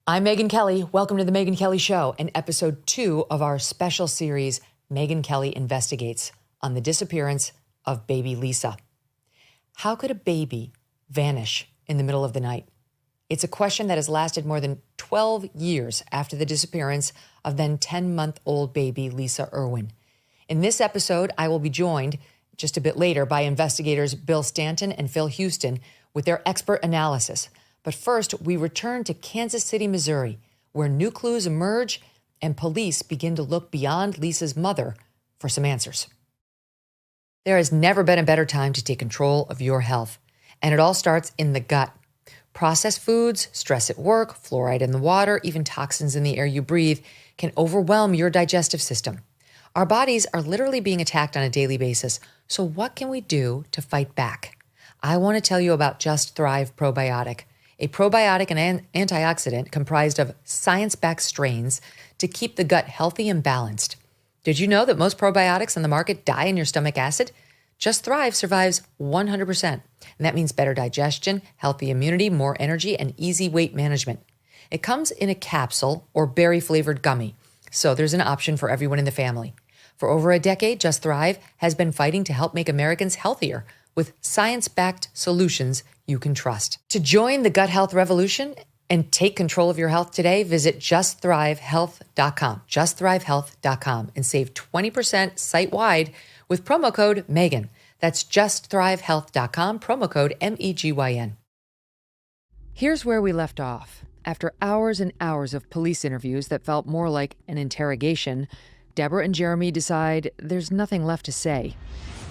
I'm Megyn Kelly. Welcome to the Megyn Kelly Show and episode 2 of our special series, Megyn Kelly Investigates, on the disappearance of baby Lisa. How could a baby vanish in the middle of the night? It's a question that has lasted more than 12 years after the disappearance of then 10-month-old baby Lisa Irwin. In this episode, I will be joined just a bit later by investigators Bill Stanton and Phil Houston with their expert analysis. But first, we return to Kansas City, Missouri, where new clues emerge and police begin to look beyond Lisa's mother for some answers. There has never been a better time to take control of your health, and it all starts in the gut. Processed foods, stress at work, fluoride in the water, even toxins in the air you breathe can overwhelm your digestive system. Our bodies are literally being attacked on a daily basis, so what can we do to fight back? I want to tell you about Just Thrive Probiotic, a probiotic and antioxidant comprised of science-backed strains to keep the gut healthy and balanced. Did you know that most probiotics on the market die in your stomach acid? Just Thrive survives 100%, and that means better digestion, healthy immunity, more energy, and easy weight management. It comes in a capsule or berry-flavored gummy, so there's an option for everyone in the family. For over a decade, Just Thrive has been fighting to help make Americans healthier with science-backed solutions you can trust. To join the gut health revolution and take control of your health today, visit justthrivehealth.com, justthrivehealth.com, and save 20% site-wide with promo code Megyn. That's justthrivehealth.com, promo code MEGYN. Here's where we left off. After hours and hours of police interviews that felt more like an interrogation, Deborah and Jeremy decide there's nothing left to say.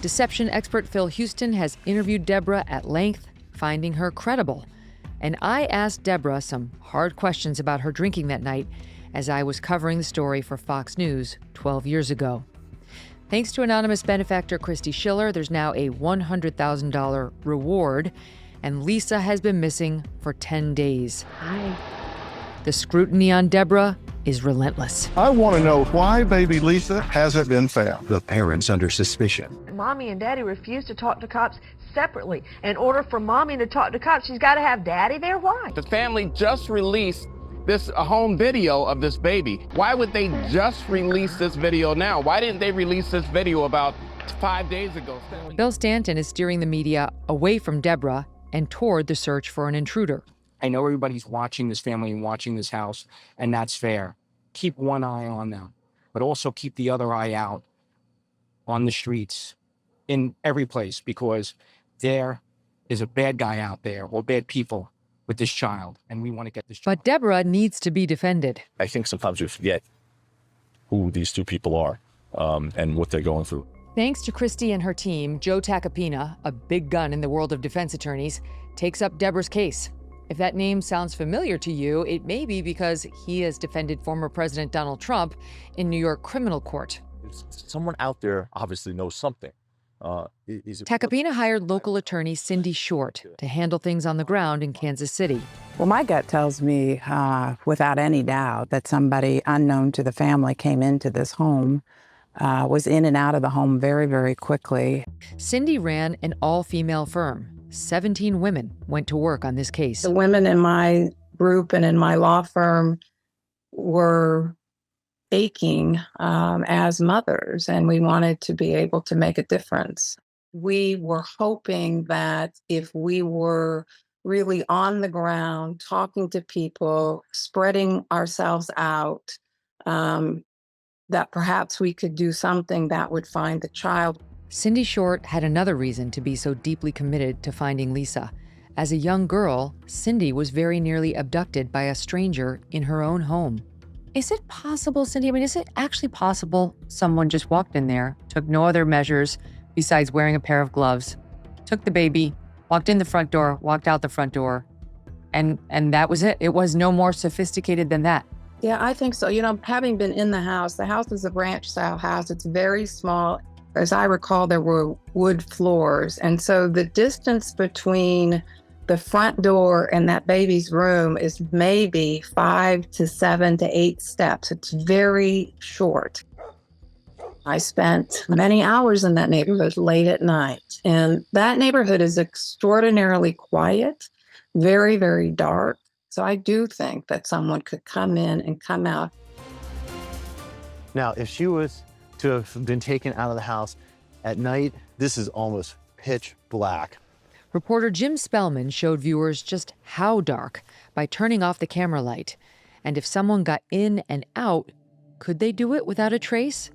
Deception expert Phil Houston has interviewed Deborah at length, finding her credible. And I asked Deborah some hard questions about her drinking that night as I was covering the story for Fox News 12 years ago. Thanks to anonymous benefactor Christy Schiller, there's now a $100,000 reward, and Lisa has been missing for 10 days. Hi. The scrutiny on Deborah is relentless. I want to know why baby Lisa hasn't been found. The parents under suspicion. Mommy and Daddy refuse to talk to cops separately. In order for Mommy to talk to cops, she's got to have Daddy there. Why? The family just released this home video of this baby. Why would they just release this video now? Why didn't they release this video about 5 days ago? Bill Stanton is steering the media away from Deborah and toward the search for an intruder. I know everybody's watching this family and watching this house, and that's fair. Keep one eye on them, but also keep the other eye out on the streets, in every place, because there is a bad guy out there or bad people with this child, and we want to get this child. But Deborah needs to be defended. I think sometimes we forget who these two people are and what they're going through. Thanks to Christy and her team, Joe Tacopina, a big gun in the world of defense attorneys, takes up Deborah's case. If that name sounds familiar to you, it may be because he has defended former President Donald Trump in New York criminal court. Someone out there obviously knows something. Tacopina hired local attorney Cindy Short to handle things on the ground in Kansas City. Well, my gut tells me, without any doubt, that somebody unknown to the family came into this home, was in and out of the home very, very quickly. Cindy ran an all-female firm. 17 women went to work on this case. The women in my group and in my law firm were aching as mothers, and we wanted to be able to make a difference. We were hoping that if we were really on the ground, talking to people, spreading ourselves out, that perhaps we could do something that would find the child. Cindy Short had another reason to be so deeply committed to finding Lisa. As a young girl, Cindy was very nearly abducted by a stranger in her own home. Is it possible, Cindy? I mean, is it actually possible someone just walked in there, took no other measures besides wearing a pair of gloves, took the baby, walked in the front door, walked out the front door, and that was it? It was no more sophisticated than that? Yeah, I think so. You know, having been in the house is a ranch-style house. It's very small. As I recall, there were wood floors. And so the distance between the front door and that baby's room is maybe 5 to 7 to 8 steps. It's very short. I spent many hours in that neighborhood late at night. And that neighborhood is extraordinarily quiet, very, very dark. So I do think that someone could come in and come out. Now, if she was to have been taken out of the house at night, this is almost pitch black. Reporter Jim Spellman showed viewers just how dark by turning off the camera light. And if someone got in and out, could they do it without a trace?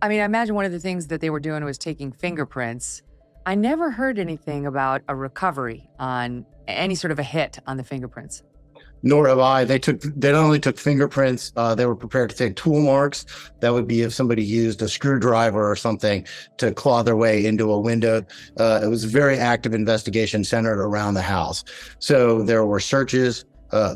I mean, I imagine one of the things that they were doing was taking fingerprints. I never heard anything about a recovery on any sort of a hit on the fingerprints. Nor have I. They not only took fingerprints, they were prepared to take tool marks. That would be if somebody used a screwdriver or something to claw their way into a window. It was a very active investigation centered around the house. So there were searches,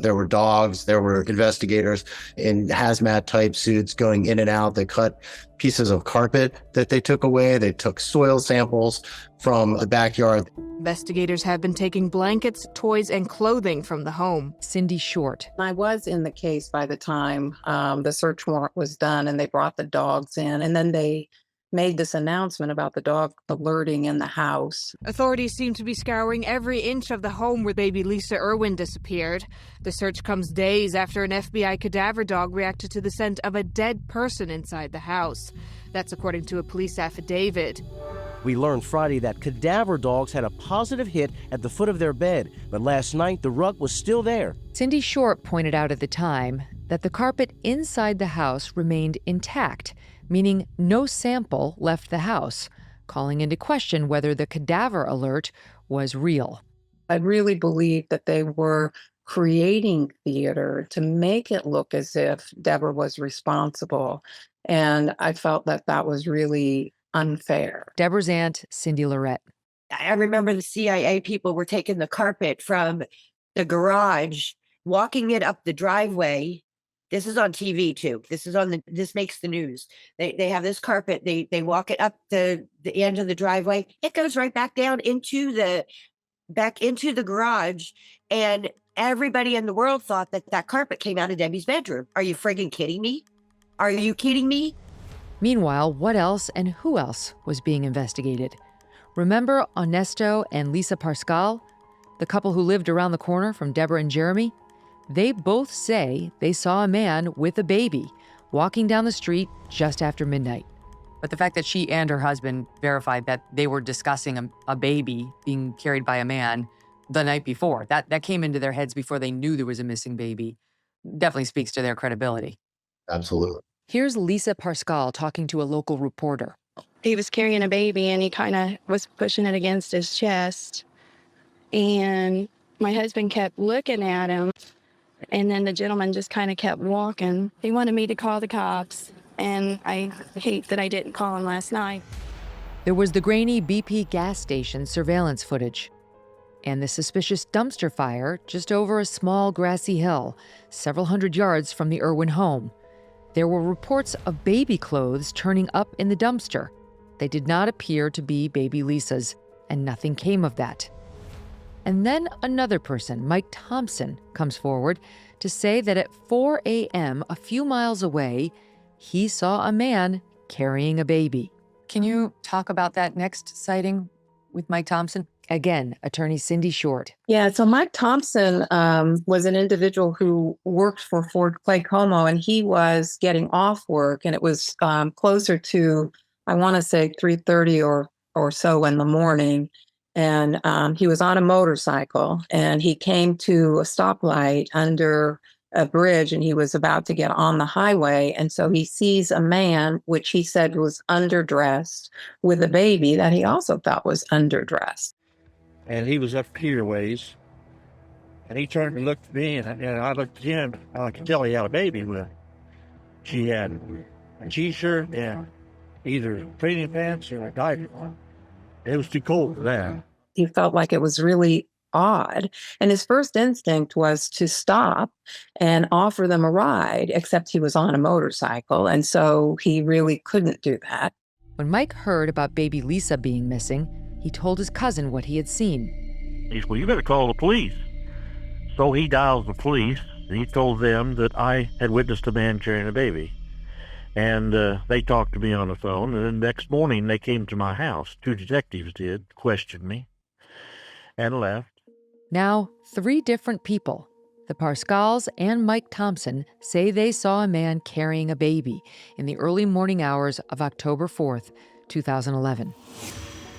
there were dogs, there were investigators in hazmat type suits going in and out. They cut pieces of carpet that they took away. They took soil samples from the backyard. Investigators have been taking blankets, toys, and clothing from the home. Cindy Short. I was in the case by the time the search warrant was done, and they brought the dogs in, and then they made this announcement about the dog alerting in the house. Authorities seem to be scouring every inch of the home where baby Lisa Irwin disappeared. The search comes days after an FBI cadaver dog reacted to the scent of a dead person inside the house. That's according to a police affidavit. We learned Friday that cadaver dogs had a positive hit at the foot of their bed, but last night the rug was still there. Cindy Short pointed out at the time that the carpet inside the house remained intact, meaning no sample left the house, calling into question whether the cadaver alert was real. I really believe that they were creating theater to make it look as if Deborah was responsible. And I felt that that was really unfair. Deborah's aunt, Cindy Lorette. I remember the CIA people were taking the carpet from the garage, walking it up the driveway. This is on TV too. This makes the news. They have this carpet. They walk it up the end of the driveway. It goes right back down into the garage. And everybody in the world thought that carpet came out of Debbie's bedroom. Are you friggin' kidding me? Are you kidding me? Meanwhile, what else and who else was being investigated? Remember Ernesto and Lisa Pascal, the couple who lived around the corner from Deborah and Jeremy? They both say they saw a man with a baby walking down the street just after midnight. But the fact that she and her husband verified that they were discussing a baby being carried by a man the night before, that came into their heads before they knew there was a missing baby, definitely speaks to their credibility. Absolutely. Here's Lisa Pascal talking to a local reporter. He was carrying a baby and he kind of was pushing it against his chest. And my husband kept looking at him. And then the gentleman just kind of kept walking. He wanted me to call the cops. And I hate that I didn't call him last night. There was the grainy BP gas station surveillance footage. And the suspicious dumpster fire just over a small grassy hill, several hundred yards from the Irwin home. There were reports of baby clothes turning up in the dumpster. They did not appear to be baby Lisa's, and nothing came of that. And then another person, Mike Thompson, comes forward to say that at 4 a.m., a few miles away, he saw a man carrying a baby. Can you talk about that next sighting with Mike Thompson? Again, attorney Cindy Short. Yeah, so Mike Thompson was an individual who worked for Ford Clay Como, and he was getting off work, and it was closer to, I want to say 3:30 or so in the morning. And he was on a motorcycle, and he came to a stoplight under a bridge, and he was about to get on the highway. And so he sees a man, which he said was underdressed, with a baby that he also thought was underdressed. And he was up here ways, and he turned and looked at me, and I looked at him. I could tell he had a baby with. She had a t-shirt and either training pants or a diaper. It was too cold for that. He felt like it was really odd. And his first instinct was to stop and offer them a ride, except he was on a motorcycle. And so he really couldn't do that. When Mike heard about baby Lisa being missing, he told his cousin what he had seen. He said, well, you better call the police. So he dials the police, and he told them that I had witnessed a man carrying a baby. And they talked to me on the phone, and then the next morning they came to my house. 2 detectives did, questioned me, and left. Now, 3 different people, The Parscals and Mike Thompson say they saw a man carrying a baby in the early morning hours of October 4th, 2011.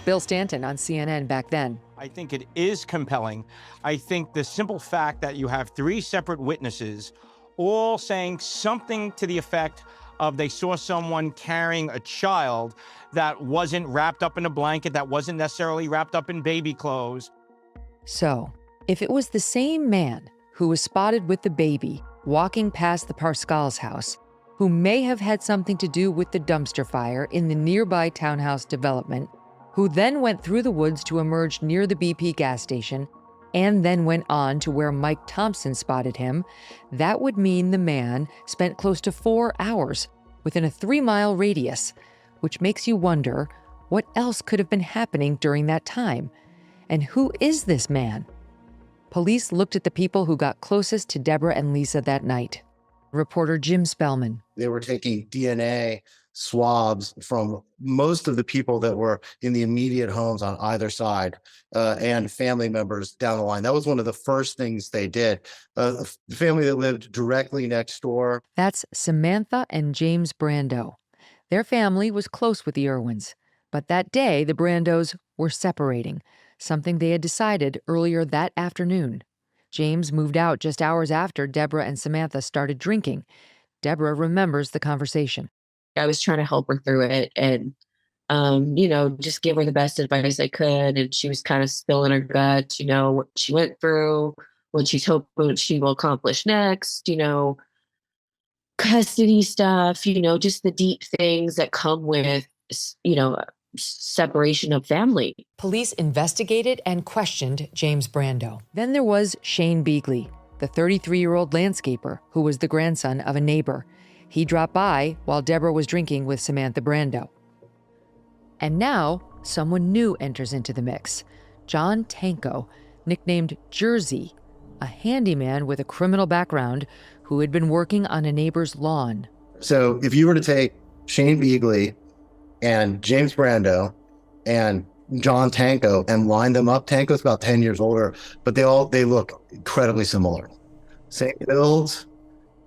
Bill Stanton on CNN back then. I think it is compelling. I think the simple fact that you have 3 separate witnesses all saying something to the effect of they saw someone carrying a child that wasn't wrapped up in a blanket, that wasn't necessarily wrapped up in baby clothes. So, if it was the same man who was spotted with the baby walking past the Parscals' house, who may have had something to do with the dumpster fire in the nearby townhouse development, who then went through the woods to emerge near the BP gas station, and then went on to where Mike Thompson spotted him, that would mean the man spent close to 4 hours within a 3-mile radius, which makes you wonder what else could have been happening during that time. And who is this man? Police looked at the people who got closest to Deborah and Lisa that night. Reporter Jim Spellman. They were taking DNA swabs from most of the people that were in the immediate homes on either side and family members down the line. That was one of the first things they did. The family that lived directly next door. That's Samantha and James Brando. Their family was close with the Irwins, but that day the Brandos were separating, something they had decided earlier that afternoon. James moved out just hours after Deborah and Samantha started drinking. Deborah remembers the conversation. I was trying to help her through it and, just give her the best advice I could. And she was kind of spilling her guts, what she went through, what she's hoping she will accomplish next, custody stuff, just the deep things that come with, separation of family. Police investigated and questioned James Brando. Then there was Shane Beagley, the 33-year-old landscaper who was the grandson of a neighbor. He dropped by while Deborah was drinking with Samantha Brando. And now, someone new enters into the mix. John Tanko, nicknamed Jersey, a handyman with a criminal background who had been working on a neighbor's lawn. So if you were to take Shane Beagley and James Brando and John Tanko and line them up, Tanko's about 10 years older, but they look incredibly similar. Same builds,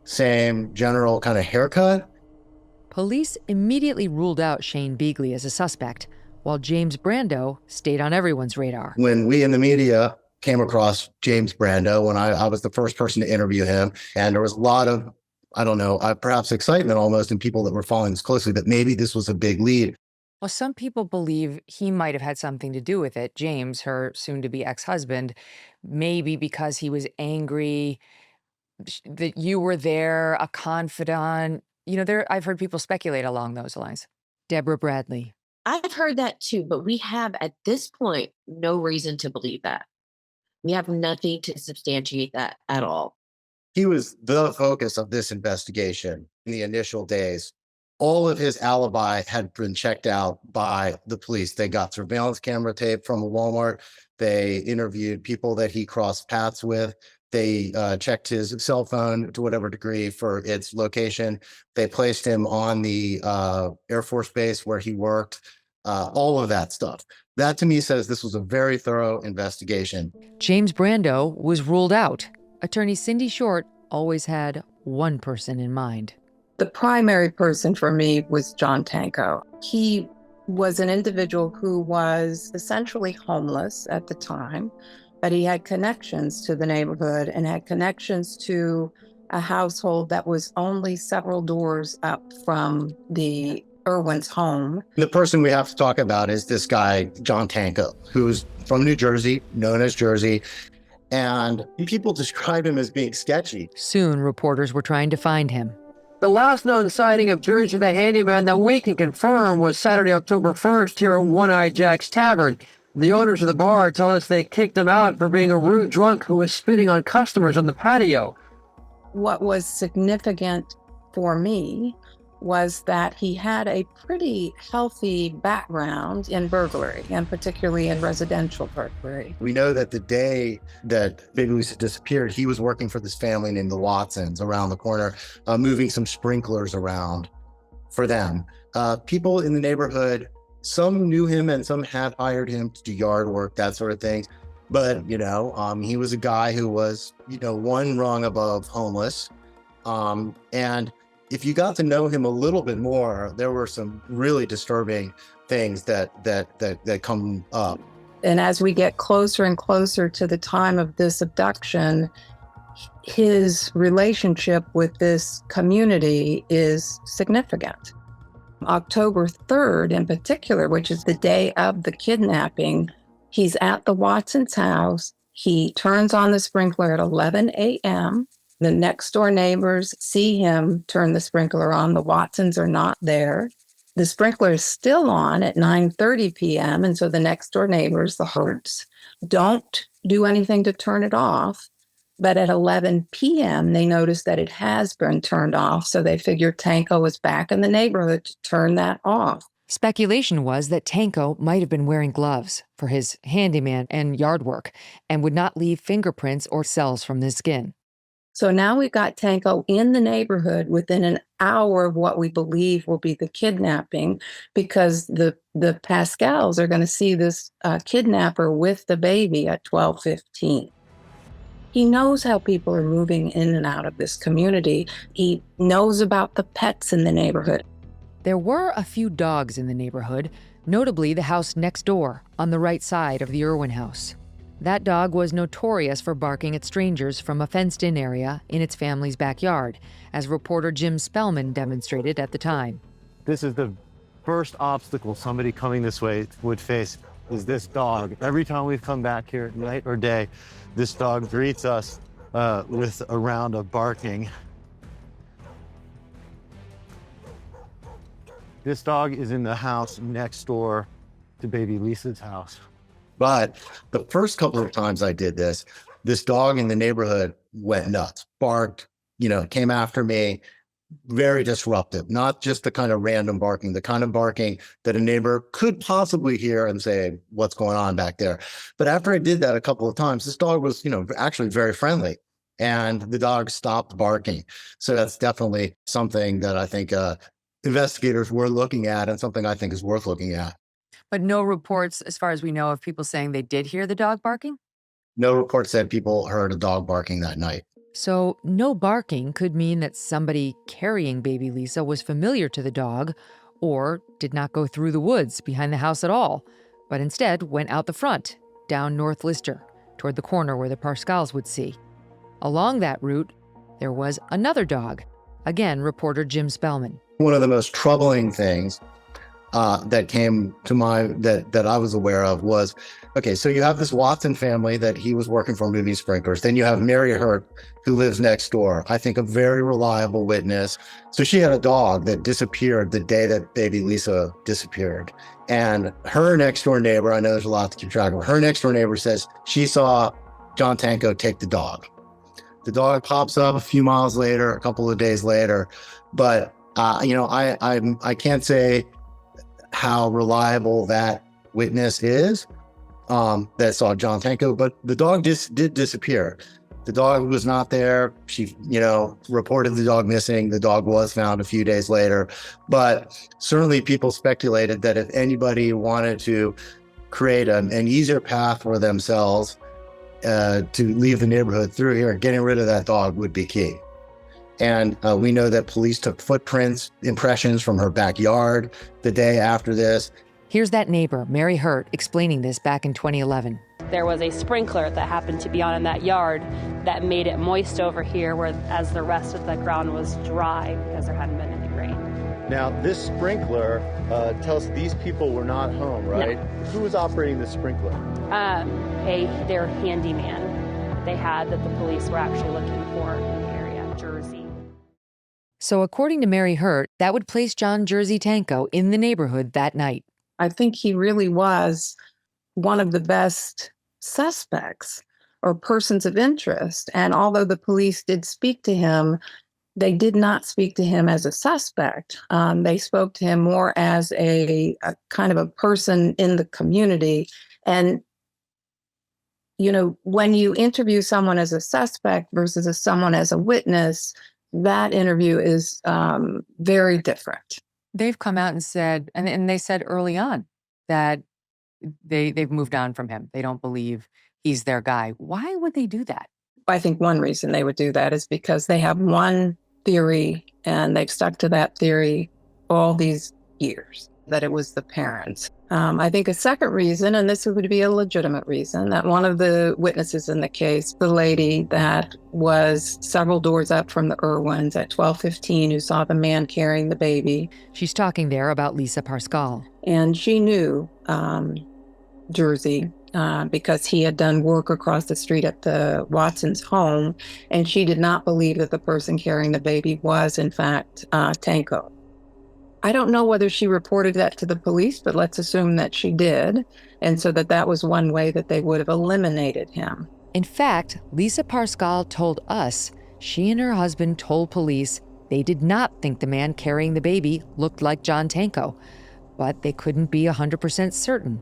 same general kind of haircut. Police immediately ruled out Shane Beagley as a suspect, while James Brando stayed on everyone's radar. When we in the media came across James Brando, when I was the first person to interview him, and there was a lot of, perhaps excitement almost in people that were following this closely, that maybe this was a big lead. Well, some people believe he might have had something to do with it. James, her soon-to-be ex-husband, maybe because he was angry that you were there, a confidant. I've heard people speculate along those lines. Deborah Bradley. I've heard that too, but we have at this point no reason to believe that. We have nothing to substantiate that at all. He was the focus of this investigation in the initial days. All of his alibi had been checked out by the police. They got surveillance camera tape from a Walmart. They interviewed people that he crossed paths with. They checked his cell phone to whatever degree for its location. They placed him on the Air Force Base where he worked, all of that stuff. That to me says this was a very thorough investigation. James Brando was ruled out. Attorney Cindy Short always had one person in mind. The primary person for me was John Tanko. He was an individual who was essentially homeless at the time, but he had connections to the neighborhood and had connections to a household that was only several doors up from the Irwin's home. The person we have to talk about is this guy, John Tanko, who's from New Jersey, known as Jersey, and people describe him as being sketchy. Soon, reporters were trying to find him. The last known sighting of Jersey the handyman that we can confirm was Saturday, October 1st here at One-Eye Jack's Tavern. The owners of the bar tell us they kicked him out for being a rude drunk who was spitting on customers on the patio. What was significant for me was that he had a pretty healthy background in burglary, and particularly in residential burglary. We know that the day that Baby Lisa disappeared, he was working for this family named the Watsons around the corner, moving some sprinklers around for them. People in the neighborhood, some knew him and some had hired him to do yard work, that sort of thing. But, he was a guy who was, one rung above homeless. And if you got to know him a little bit more, there were some really disturbing things that come up. And as we get closer and closer to the time of this abduction, his relationship with this community is significant. October 3rd in particular, which is the day of the kidnapping, he's at the Watsons' house. He turns on the sprinkler at 11 a.m. The next door neighbors see him turn the sprinkler on. The Watsons are not there. The sprinkler is still on at 9:30 p.m. And so the next door neighbors, the Hurts, don't do anything to turn it off. But at 11 p.m., they notice that it has been turned off. So they figured Tanko was back in the neighborhood to turn that off. Speculation was that Tanko might have been wearing gloves for his handyman and yard work and would not leave fingerprints or cells from the skin. So now we've got Tanko in the neighborhood within an hour of what we believe will be the kidnapping, because the Pascals are going to see this kidnapper with the baby at 12:15. He knows how people are moving in and out of this community. He knows about the pets in the neighborhood. There were a few dogs in the neighborhood, notably the house next door on the right side of the Irwin house. That dog was notorious for barking at strangers from a fenced-in area in its family's backyard, as reporter Jim Spellman demonstrated at the time. This is the first obstacle somebody coming this way would face, is this dog. Every time we've come back here, night or day, this dog greets us with a round of barking. This dog is in the house next door to Baby Lisa's house. But the first couple of times I did this dog in the neighborhood went nuts, barked, came after me, very disruptive, not just the kind of random barking, the kind of barking that a neighbor could possibly hear and say, what's going on back there? But after I did that a couple of times, this dog was, actually very friendly, and the dog stopped barking. So that's definitely something that I think investigators were looking at, and something I think is worth looking at. But no reports, as far as we know, of people saying they did hear the dog barking? No report said people heard a dog barking that night. So no barking could mean that somebody carrying Baby Lisa was familiar to the dog, or did not go through the woods behind the house at all, but instead went out the front, down North Lister, toward the corner where the Pascals would see. Along that route, there was another dog. Again, reporter Jim Spellman. One of the most troubling things that came to mind that I was aware of was, okay, so you have this Watson family that he was working for moving sprinklers. Then you have Mary Hurt, who lives next door. I think a very reliable witness. So she had a dog that disappeared the day that Baby Lisa disappeared. And her next door neighbor, I know there's a lot to keep track of, her next door neighbor says she saw John Tanko take the dog. The dog pops up a few miles later, a couple of days later. But, I can't say how reliable that witness is that saw John Tanko, but the dog just did disappear. The dog was not there. She, reported the dog missing. The dog was found a few days later, but certainly people speculated that if anybody wanted to create an easier path for themselves to leave the neighborhood through here, getting rid of that dog would be key. And we know that police took footprints, impressions from her backyard the day after this. Here's that neighbor, Mary Hurt, explaining this back in 2011. There was a sprinkler that happened to be on in that yard that made it moist over here, whereas the rest of the ground was dry because there hadn't been any rain. Now, this sprinkler tells these people were not home, right? No. Who was operating the sprinkler? Their handyman they had that the police were actually looking for in the area, Jersey. So according to Mary Hurt, that would place John Jersey Tanko in the neighborhood that night. I think he really was one of the best suspects or persons of interest. And although the police did speak to him, they did not speak to him as a suspect. They spoke to him more as a kind of a person in the community. And, when you interview someone as a suspect versus someone as a witness, that interview is very different. They've come out and said, and they said early on that they've moved on from him. They don't believe he's their guy. Why would they do that? I think one reason they would do that is because they have one theory and they've stuck to that theory all these years, that it was the parents. I think a second reason, and this would be a legitimate reason, that one of the witnesses in the case, the lady that was several doors up from the Irwins at 12:15, who saw the man carrying the baby. She's talking there about Lisa Parscale. And she knew Jersey because he had done work across the street at the Watson's home, and she did not believe that the person carrying the baby was, in fact, Tanko. I don't know whether she reported that to the police, but let's assume that she did, and so that was one way that they would have eliminated him. In fact, Lisa Parscale told us she and her husband told police they did not think the man carrying the baby looked like John Tanko, but they couldn't be 100% certain.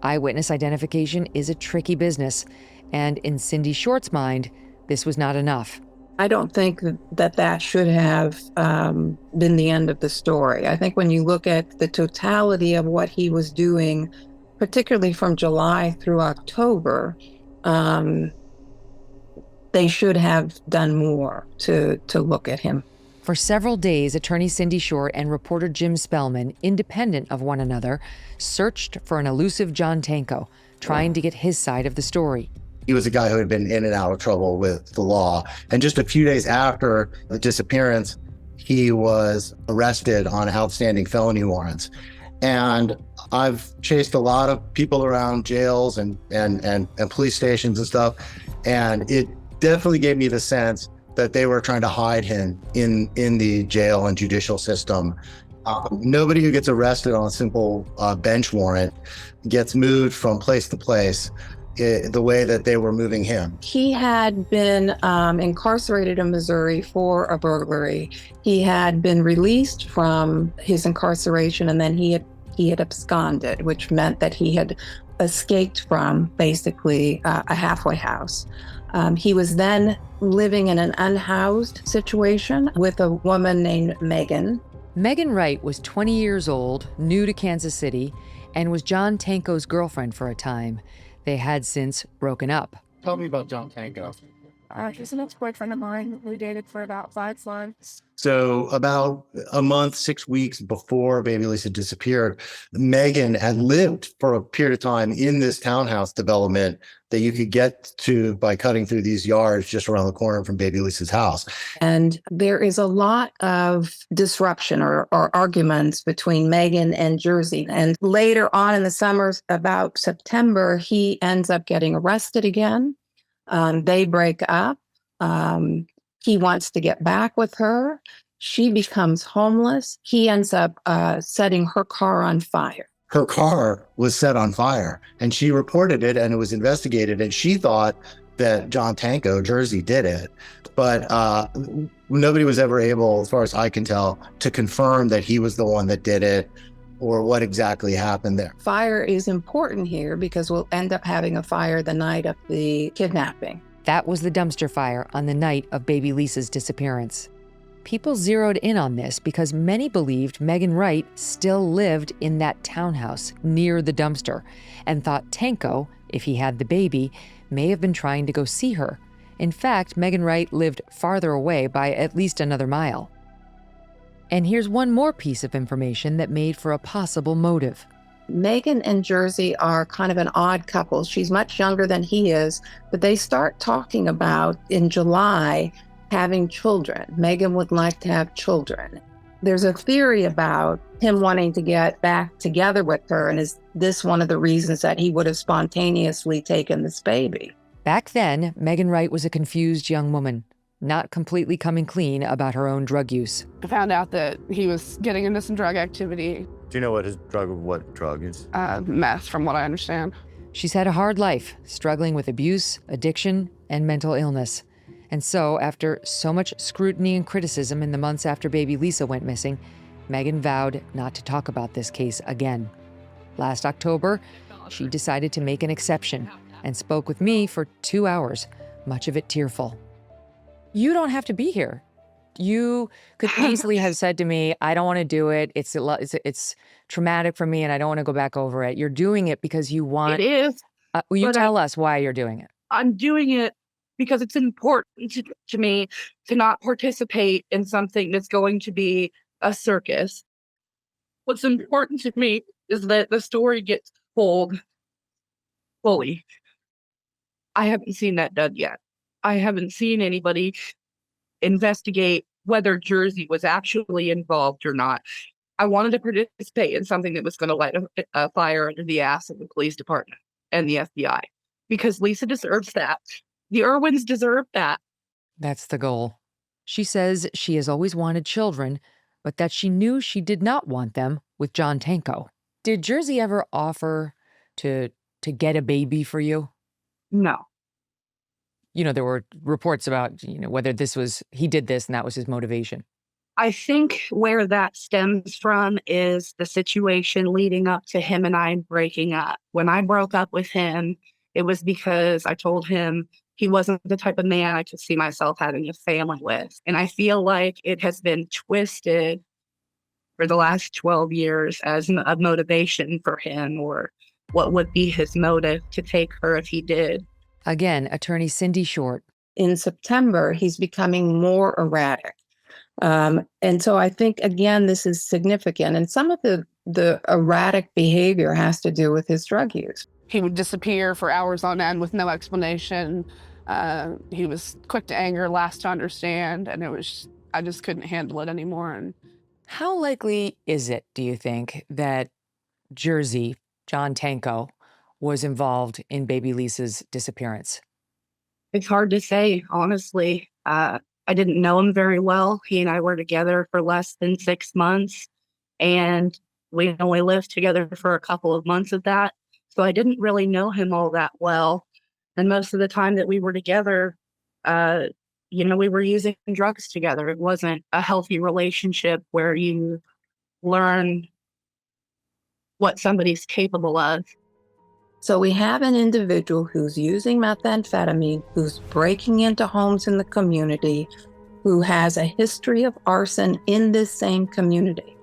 Eyewitness identification is a tricky business, and in Cindy Short's mind, this was not enough. I don't think that should have been the end of the story. I think when you look at the totality of what he was doing, particularly from July through October, they should have done more to look at him. For several days, attorney Cindy Short and reporter Jim Spellman, independent of one another, searched for an elusive John Tanko, trying to get his side of the story. He was a guy who had been in and out of trouble with the law. And just a few days after the disappearance, he was arrested on outstanding felony warrants. And I've chased a lot of people around jails and police stations and stuff. And it definitely gave me the sense that they were trying to hide him in the jail and judicial system. Nobody who gets arrested on a simple bench warrant gets moved from place to place the way that they were moving him. He had been incarcerated in Missouri for a burglary. He had been released from his incarceration, and then he had absconded, which meant that he had escaped from basically a halfway house. He was then living in an unhoused situation with a woman named Megyn. Megyn Wright was 20 years old, new to Kansas City, and was John Tanko's girlfriend for a time. They had since broken up. Tell me about John Tanko. He's an ex-boyfriend of mine. We dated for about 5 months. So about a month, 6 weeks before Baby Lisa disappeared, Megyn had lived for a period of time in this townhouse development that you could get to by cutting through these yards just around the corner from Baby Lisa's house. And there is a lot of disruption or arguments between Megyn and Jersey. And later on in the summer, about September, he ends up getting arrested again. They break up. He wants to get back with her. She becomes homeless. He ends up setting her car on fire. Her car was set on fire, and she reported it, and it was investigated, and she thought that John Tanko, Jersey, did it. But nobody was ever able, as far as I can tell, to confirm that he was the one that did it or what exactly happened there. Fire is important here because we'll end up having a fire the night of the kidnapping. That was the dumpster fire on the night of Baby Lisa's disappearance. People zeroed in on this because many believed Megyn Wright still lived in that townhouse near the dumpster and thought Tanko, if he had the baby, may have been trying to go see her. In fact, Megyn Wright lived farther away by at least another mile. And here's one more piece of information that made for a possible motive. Megyn and Jersey are kind of an odd couple. She's much younger than he is, but they start talking about, in July, having children. Megyn would like to have children. There's a theory about him wanting to get back together with her, and is this one of the reasons that he would have spontaneously taken this baby? Back then, Megyn Wright was a confused young woman, not completely coming clean about her own drug use. I found out that he was getting into some drug activity. Do you know what drug is? Meth, from what I understand. She's had a hard life, struggling with abuse, addiction, and mental illness. And so, after so much scrutiny and criticism in the months after Baby Lisa went missing, Megyn vowed not to talk about this case again. Last October, she decided to make an exception and spoke with me for 2 hours, much of it tearful. You don't have to be here. You could easily have said to me, I don't want to do it. It's traumatic for me and I don't want to go back over it. You're doing it because you want... It is. Will you But tell us why you're doing it? I'm doing it because it's important to me to not participate in something that's going to be a circus. What's important to me is that the story gets told fully. I haven't seen that done yet. I haven't seen anybody investigate whether Jersey was actually involved or not. I wanted to participate in something that was going to light a fire under the ass of the police department and the FBI, because Lisa deserves that. The Irwins deserve that. That's the goal. She says she has always wanted children, but that she knew she did not want them with John Tanko. Did Jersey ever offer to get a baby for you? No. There were reports about, whether he did this and that was his motivation. I think where that stems from is the situation leading up to him and I breaking up. When I broke up with him, it was because I told him he wasn't the type of man I could see myself having a family with. And I feel like it has been twisted for the last 12 years as a motivation for him, or what would be his motive to take her if he did. Again, attorney Cindy Short. In September, he's becoming more erratic. And so I think, again, this is significant. And some of the erratic behavior has to do with his drug use. He would disappear for hours on end with no explanation. He was quick to anger, last to understand, and I just couldn't handle it anymore. And how likely is it, do you think, that Jersey, John Tanko, was involved in baby Lisa's disappearance? It's hard to say, honestly. I didn't know him very well. He and I were together for less than 6 months, and we only lived together for a couple of months of that. So I didn't really know him all that well. And most of the time that we were together, we were using drugs together. It wasn't a healthy relationship where you learn what somebody's capable of. So we have an individual who's using methamphetamine, who's breaking into homes in the community, who has a history of arson in this same community.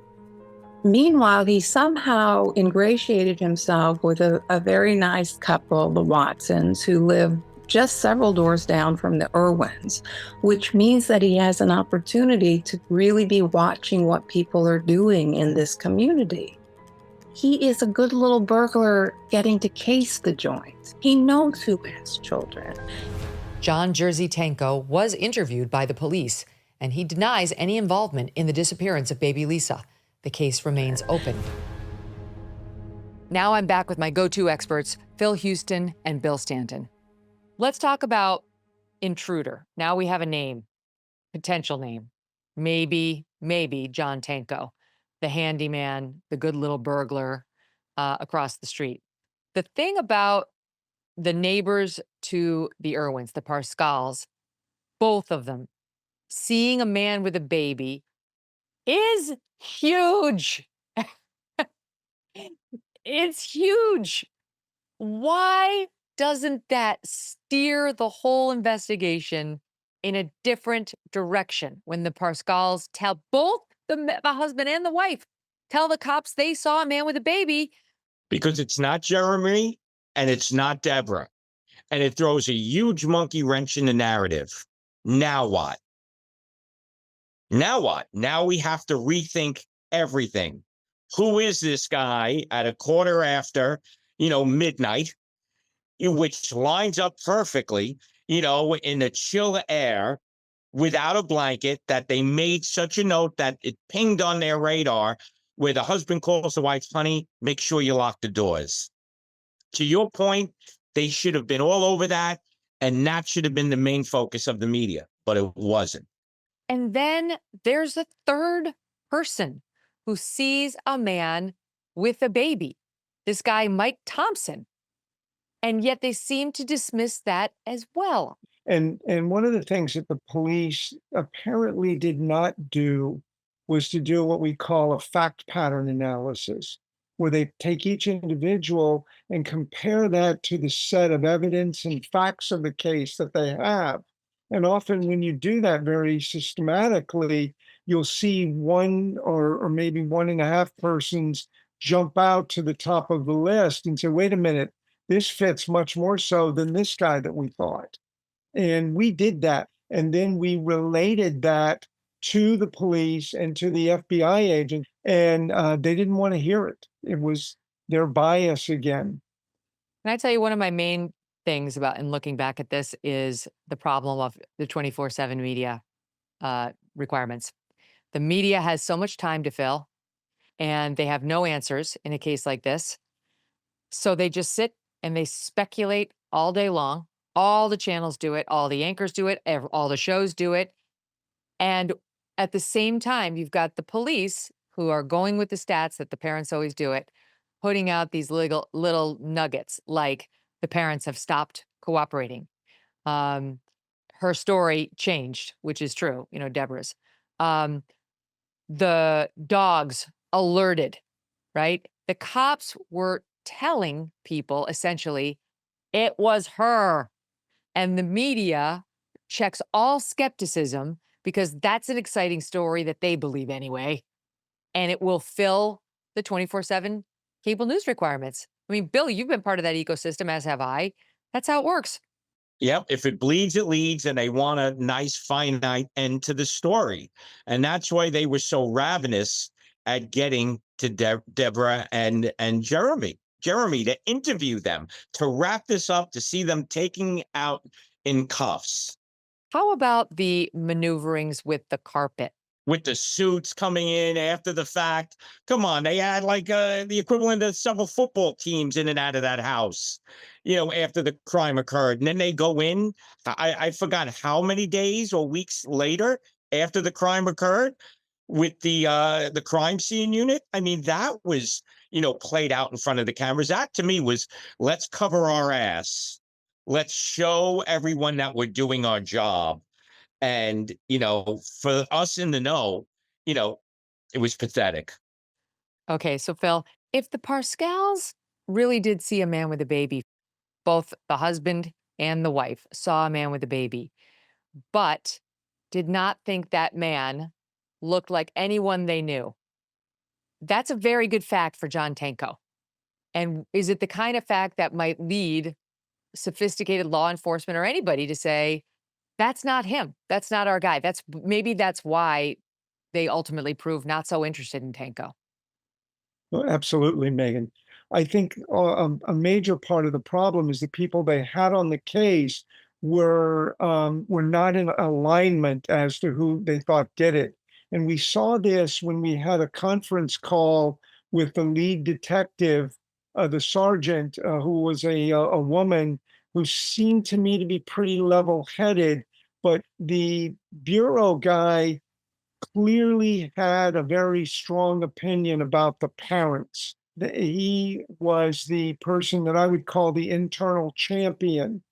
Meanwhile, he somehow ingratiated himself with a very nice couple, the Watsons, who live just several doors down from the Irwins, which means that he has an opportunity to really be watching what people are doing in this community. He is a good little burglar getting to case the joints. He knows who has children. John Jersey Tanko was interviewed by the police, and he denies any involvement in the disappearance of baby Lisa. The case remains open. Now I'm back with my go-to experts, Phil Houston and Bill Stanton. Let's talk about intruder. Now we have a name, potential name. Maybe John Tanko, the handyman, the good little burglar across the street. The thing about the neighbors to the Irwins, the Parscals, both of them, seeing a man with a baby is huge. It's huge. Why doesn't that steer the whole investigation in a different direction when the Parscals tell both the husband and the wife, tell the cops they saw a man with a baby? Because it's not Jeremy and it's not Deborah. And it throws a huge monkey wrench in the narrative. Now what? Now what? Now we have to rethink everything. Who is this guy at a quarter after, midnight, which lines up perfectly, in the chill air without a blanket, that they made such a note that it pinged on their radar, where the husband calls the wife, honey, make sure you lock the doors. To your point, they should have been all over that, and that should have been the main focus of the media, but it wasn't. And then there's a third person who sees a man with a baby, this guy, Mike Thompson. And yet they seem to dismiss that as well. And one of the things that the police apparently did not do was to do what we call a fact pattern analysis, where they take each individual and compare that to the set of evidence and facts of the case that they have. And often when you do that very systematically, you'll see one or maybe one and a half persons jump out to the top of the list and say, wait a minute, this fits much more so than this guy that we thought. And we did that. And then we related that to the police and to the FBI agent, and they didn't want to hear it. It was their bias again. Can I tell you one of my main things about in looking back at this is the problem of the 24/7 media requirements. The media has so much time to fill, and they have no answers in a case like this. So they just sit and they speculate all day long. All the channels do it, all the anchors do it, all the shows do it. And at the same time, you've got the police who are going with the stats that the parents always do it, putting out these little nuggets like the parents have stopped cooperating. Her story changed, which is true, Deborah's. The dogs alerted, right? The cops were telling people essentially it was her. And the media checks all skepticism because that's an exciting story that they believe anyway. And it will fill the 24/7 cable news requirements. I mean, Bill, you've been part of that ecosystem, as have I. That's how it works. Yep. If it bleeds, it leads, and they want a nice finite end to the story. And that's why they were so ravenous at getting to Deborah and Jeremy to interview them, to wrap this up, to see them taking out in cuffs. How about the maneuverings with the carpet? With the suits coming in after the fact. Come on, they had like the equivalent of several football teams in and out of that house, after the crime occurred. And then they go in, I forgot how many days or weeks later after the crime occurred with the crime scene unit. I mean, that was, played out in front of the cameras. That to me was, let's cover our ass. Let's show everyone that we're doing our job. And, for us in the know, it was pathetic. Okay, so Phil, if the Parscales really did see a man with a baby, both the husband and the wife saw a man with a baby, but did not think that man looked like anyone they knew, that's a very good fact for John Tanko. And is it the kind of fact that might lead sophisticated law enforcement or anybody to say, that's not him. That's not our guy. Maybe that's why they ultimately prove not so interested in Tanko. Well, absolutely, Megyn. I think a major part of the problem is the people they had on the case were not in alignment as to who they thought did it. And we saw this when we had a conference call with the lead detective, the sergeant, who was a woman who seemed to me to be pretty level-headed. But the bureau guy clearly had a very strong opinion about the parents. He was the person that I would call the internal champion.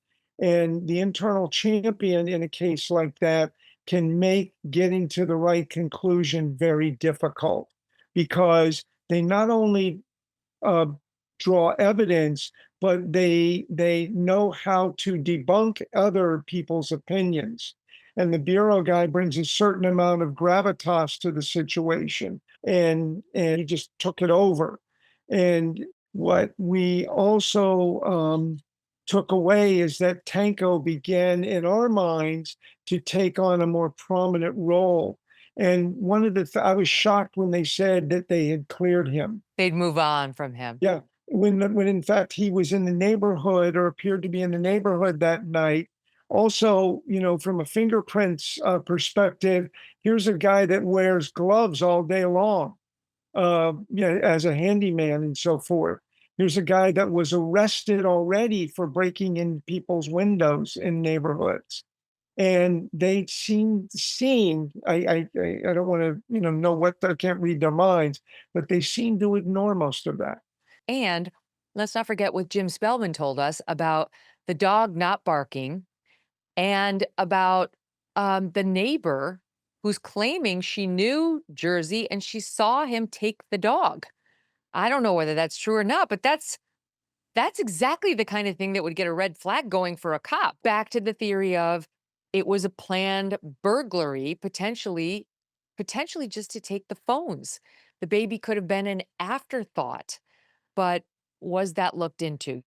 And the internal champion in a case like that can make getting to the right conclusion very difficult, because they not only draw evidence, but they know how to debunk other people's opinions. And the bureau guy brings a certain amount of gravitas to the situation, and he just took it over. And what we also took away is that Tanko began in our minds to take on a more prominent role. And one of the I was shocked when they said that they had cleared him. They'd move on from him. Yeah. When in fact he was in the neighborhood, or appeared to be in the neighborhood that night. Also, from a fingerprints perspective, here's a guy that wears gloves all day long, as a handyman and so forth. Here's a guy that was arrested already for breaking in people's windows in neighborhoods. And they seem, I don't want to, know what, I can't read their minds, but they seem to ignore most of that. And let's not forget what Jim Spellman told us about the dog not barking, and about the neighbor who's claiming she knew Jersey and she saw him take the dog. I don't know whether that's true or not, but that's exactly the kind of thing that would get a red flag going for a cop. Back to the theory of it was a planned burglary, potentially just to take the phones. The baby could have been an afterthought, but was that looked into?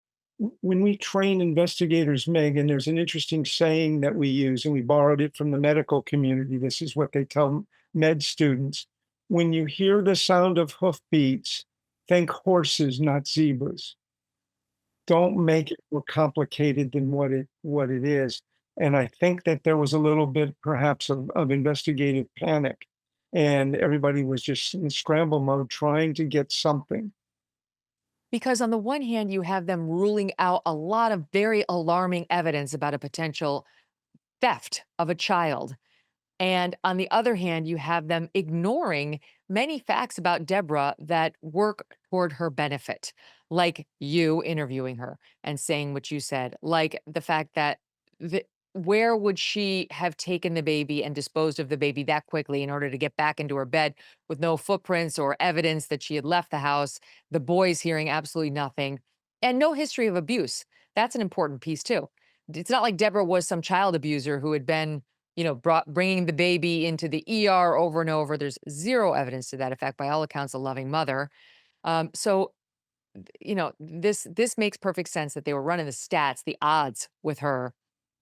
when we train investigators, Megan, there's an interesting saying that we use, and we borrowed it from the medical community. This is what they tell med students. When you hear the sound of hoofbeats, think horses, not zebras. Don't make it more complicated than what it is. And I think that there was a little bit perhaps of investigative panic, and everybody was just in scramble mode trying to get something. Because on the one hand, you have them ruling out a lot of very alarming evidence about a potential theft of a child. And on the other hand, you have them ignoring many facts about Deborah that work toward her benefit, like you interviewing her and saying what you said, like the fact that where would she have taken the baby and disposed of the baby that quickly in order to get back into her bed with no footprints or evidence that she had left the house, the boys hearing absolutely nothing, and no history of abuse. That's an important piece too. It's not like Deborah was some child abuser who had been, bringing the baby into the ER over and over. There's zero evidence to that effect. By all accounts, a loving mother. So, this makes perfect sense that they were running the stats, the odds with her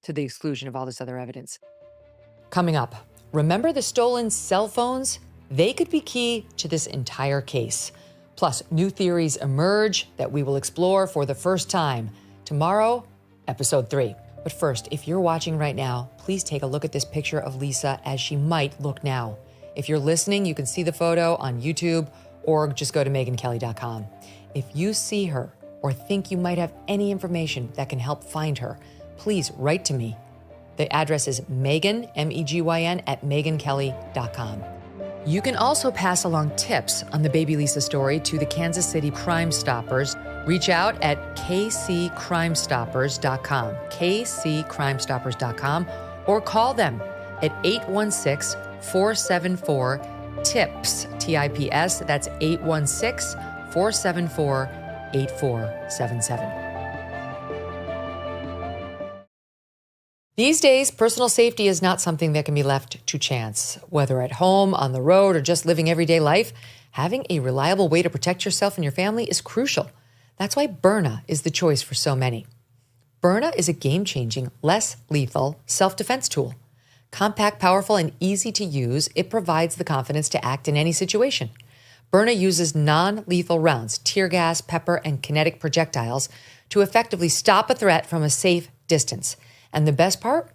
to the exclusion of all this other evidence. Coming up, remember the stolen cell phones? They could be key to this entire case. Plus, new theories emerge that we will explore for the first time. Tomorrow, episode 3. But first, if you're watching right now, please take a look at this picture of Lisa as she might look now. If you're listening, you can see the photo on YouTube or just go to megynkelly.com. If you see her or think you might have any information that can help find her, please write to me. The address is Megyn, Megyn, at megynkelly.com. You can also pass along tips on the Baby Lisa story to the Kansas City Crime Stoppers. Reach out at kccrimestoppers.com, kccrimestoppers.com, or call them at 816-474-TIPS, TIPS. That's 816-474-8477. These days, personal safety is not something that can be left to chance. Whether at home, on the road, or just living everyday life, having a reliable way to protect yourself and your family is crucial. That's why Byrna is the choice for so many. Byrna is a game-changing, less lethal self-defense tool. Compact, powerful, and easy to use, it provides the confidence to act in any situation. Byrna uses non-lethal rounds, tear gas, pepper, and kinetic projectiles to effectively stop a threat from a safe distance. And the best part?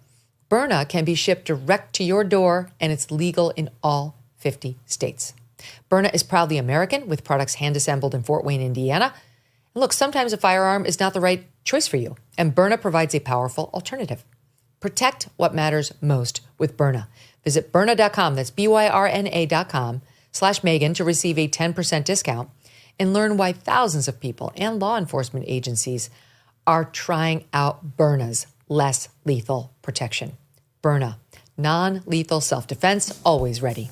Byrna can be shipped direct to your door, and it's legal in all 50 states. Byrna is proudly American, with products hand-assembled in Fort Wayne, Indiana. And look, sometimes a firearm is not the right choice for you, and Byrna provides a powerful alternative. Protect what matters most with Byrna. Visit Byrna.com, that's Byrna.com/Megyn to receive a 10% discount and learn why thousands of people and law enforcement agencies are trying out Byrna's less lethal protection. Byrna, non-lethal self-defense, always ready.